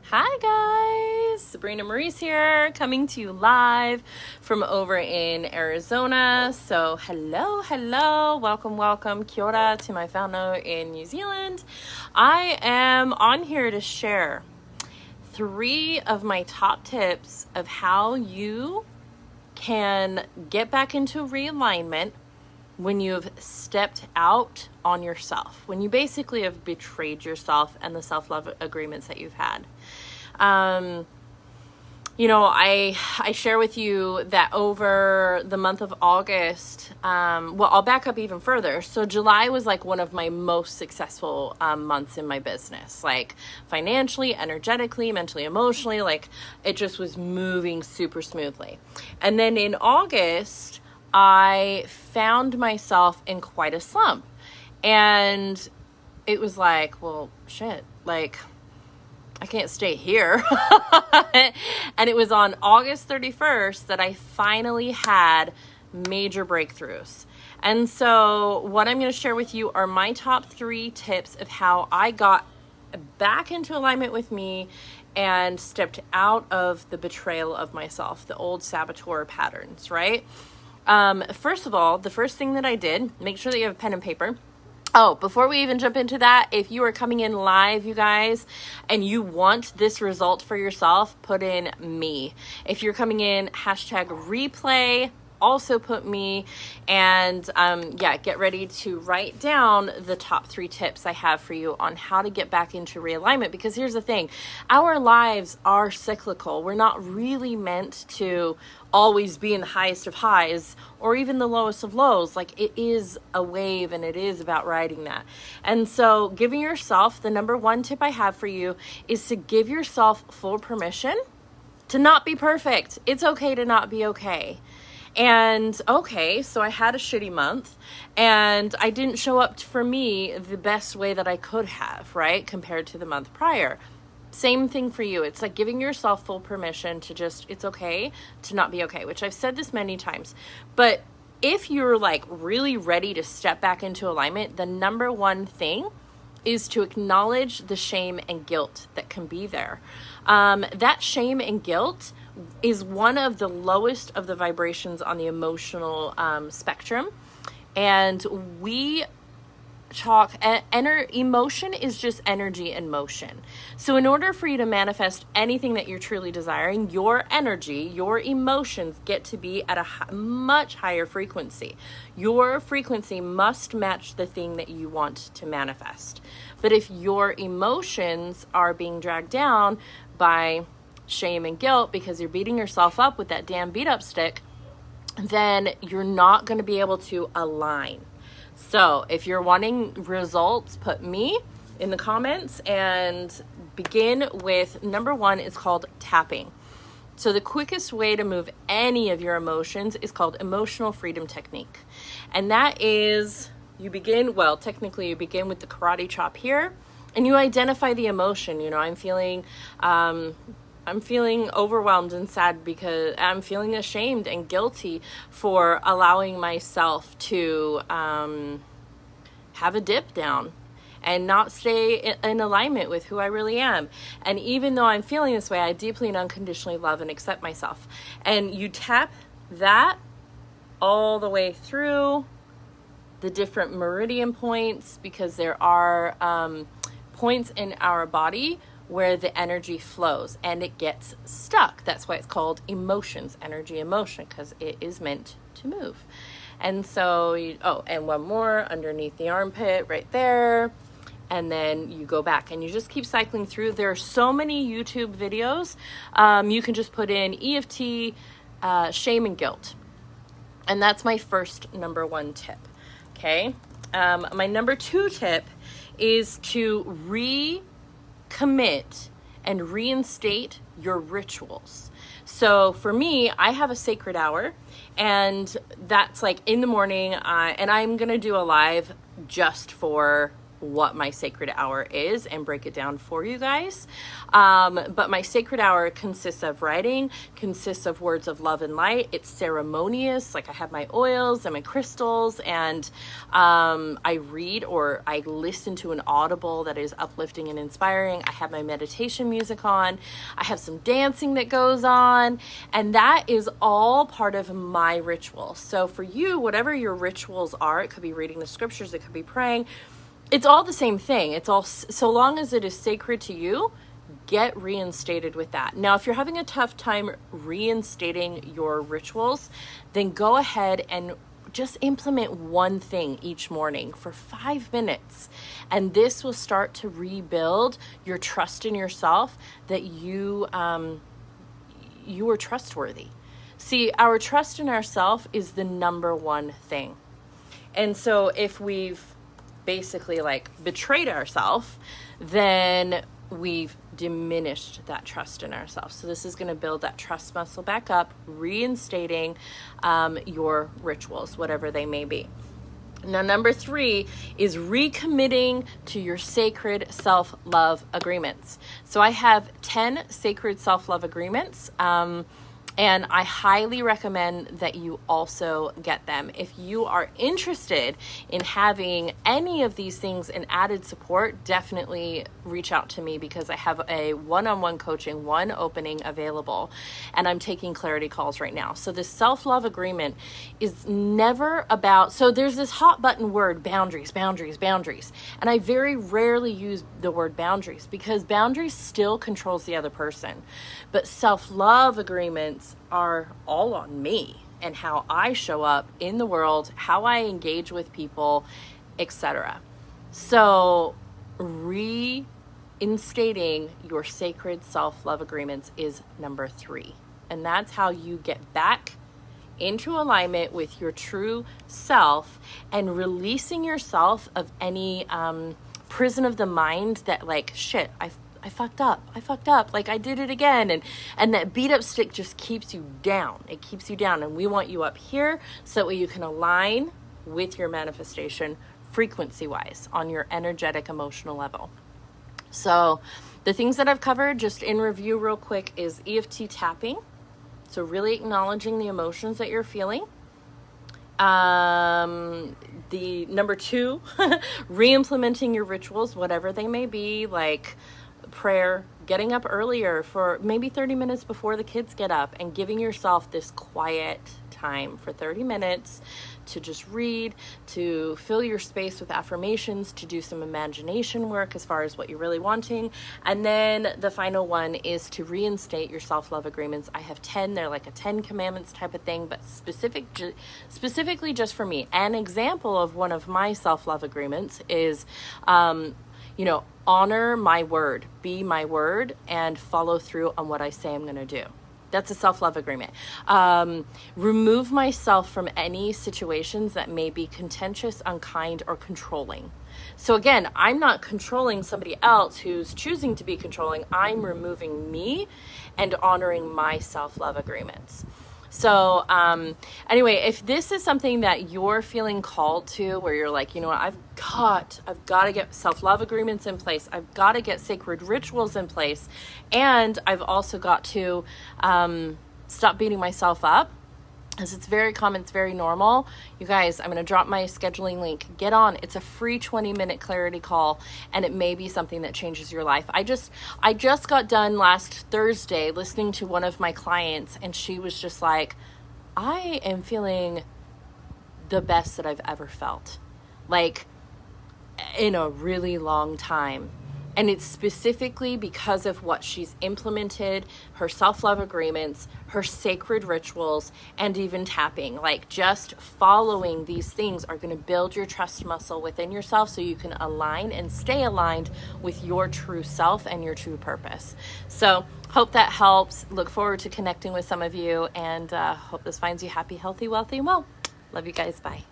Hi guys, Sabrina Maurice here, coming to you live from over in Arizona. So hello, welcome, kia ora to my whānau in New Zealand. I am on here to share 3 of my top tips of how you can get back into realignment when you've stepped out on yourself, when you basically have betrayed yourself and the self-love agreements that you've had. I share with you that over the month of August, I'll back up even further. So July was like one of my most successful months in my business, like financially, energetically, mentally, emotionally, like it just was moving super smoothly. And then in August, I found myself in quite a slump, and it was like, well, shit, like I can't stay here. And it was on August 31st that I finally had major breakthroughs. And so what I'm going to share with you are my top 3 tips of how I got back into alignment with me and stepped out of the betrayal of myself, the old saboteur patterns, right? First of all, the first thing that I did, make sure that you have a pen and paper. Oh, before we even jump into that, if you are coming in live, you guys, and you want this result for yourself, put in me. If you're coming in, #replay, also put me, and get ready to write down the top 3 tips I have for you on how to get back into realignment. Because here's the thing, our lives are cyclical. We're not really meant to always be in the highest of highs or even the lowest of lows. Like, it is a wave, and it is about riding that. And so giving yourself, the number 1 tip I have for you is to give yourself full permission to not be perfect. It's okay to not be okay. And so I had a shitty month, and I didn't show up for me the best way that I could have, right? Compared to the month prior. Same thing for you. It's like giving yourself full permission to just, it's okay to not be okay, which I've said this many times. But if you're like really ready to step back into alignment, the number 1 thing is to acknowledge the shame and guilt that can be there. That shame and guilt is one of the lowest of the vibrations on the emotional spectrum. And we talk, emotion is just energy in motion. So in order for you to manifest anything that you're truly desiring, your energy, your emotions get to be at a much higher frequency. Your frequency must match the thing that you want to manifest. But if your emotions are being dragged down by shame and guilt because you're beating yourself up with that damn beat up stick, then you're not going to be able to align. So if you're wanting results, put me in the comments, and begin with number 1 is called tapping. So the quickest way to move any of your emotions is called emotional freedom technique. And that is, you begin with the karate chop here, and you identify the emotion. I'm feeling overwhelmed and sad because I'm feeling ashamed and guilty for allowing myself to have a dip down and not stay in alignment with who I really am. And even though I'm feeling this way, I deeply and unconditionally love and accept myself. And you tap that all the way through the different meridian points, because there are points in our body where the energy flows and it gets stuck. That's why it's called emotions, energy, emotion, because it is meant to move. And so, and one more underneath the armpit right there. And then you go back and you just keep cycling through. There are so many YouTube videos. You can just put in EFT, shame and guilt. And that's my first number 1 tip. Okay. My number 2 tip is to recommit and reinstate your rituals. So for me, I have a sacred hour, and that's like in the morning, and I'm going to do a live just for what my sacred hour is and break it down for you guys. But my sacred hour consists of writing, consists of words of love and light. It's ceremonious. Like I have my oils and my crystals, and I read or I listen to an audible that is uplifting and inspiring. I have my meditation music on. I have some dancing that goes on, and that is all part of my ritual. So for you, whatever your rituals are, it could be reading the scriptures, it could be praying. It's all the same thing. It's all, so long as it is sacred to you, get reinstated with that. Now, if you're having a tough time reinstating your rituals, then go ahead and just implement one thing each morning for 5 minutes. And this will start to rebuild your trust in yourself, that you are trustworthy. See, our trust in ourselves is the number one thing. And so if we've basically like betrayed ourselves, then we've diminished that trust in ourselves. So this is going to build that trust muscle back up, reinstating your rituals, whatever they may be. Now, number 3 is recommitting to your sacred self-love agreements. So I have 10 sacred self-love agreements. And I highly recommend that you also get them. If you are interested in having any of these things and added support, definitely reach out to me, because I have a one-on-one coaching, one opening available, and I'm taking clarity calls right now. So this self-love agreement is never about, so there's this hot button word, boundaries, boundaries, boundaries. And I very rarely use the word boundaries, because boundaries still controls the other person. But self-love agreements are all on me and how I show up in the world, how I engage with people, etc. So reinstating your sacred self-love agreements is number 3. And that's how you get back into alignment with your true self and releasing yourself of any prison of the mind that, like, shit, I fucked up, like I did it again. And that beat up stick just keeps you down. It keeps you down. And we want you up here so that way you can align with your manifestation frequency wise on your energetic emotional level. So the things that I've covered just in review real quick is EFT tapping. So really acknowledging the emotions that you're feeling. The number 2, re-implementing your rituals, whatever they may be, like prayer, getting up earlier for maybe 30 minutes before the kids get up, and giving yourself this quiet time for 30 minutes to just read, to fill your space with affirmations, to do some imagination work as far as what you're really wanting. And then the final one is to reinstate your self-love agreements. I have 10. They're like a 10 commandments type of thing, but specifically just for me. An example of one of my self-love agreements is, honor my word, be my word, and follow through on what I say I'm going to do. That's a self-love agreement. Remove myself from any situations that may be contentious, unkind, or controlling. So again, I'm not controlling somebody else who's choosing to be controlling. I'm removing me and honoring my self-love agreements. So anyway, if this is something that you're feeling called to, where you're like, you know what, I've got to get self-love agreements in place. I've got to get sacred rituals in place. And I've also got to stop beating myself up, because it's very common, it's very normal. You guys, I'm going to drop my scheduling link. Get on. It's a free 20-minute clarity call, and it may be something that changes your life. I just got done last Thursday listening to one of my clients, and she was just like, I am feeling the best that I've ever felt, like in a really long time. And it's specifically because of what she's implemented, her self-love agreements, her sacred rituals, and even tapping. Like, just following these things are going to build your trust muscle within yourself so you can align and stay aligned with your true self and your true purpose. So hope that helps. Look forward to connecting with some of you, and hope this finds you happy, healthy, wealthy, and well. Love you guys. Bye.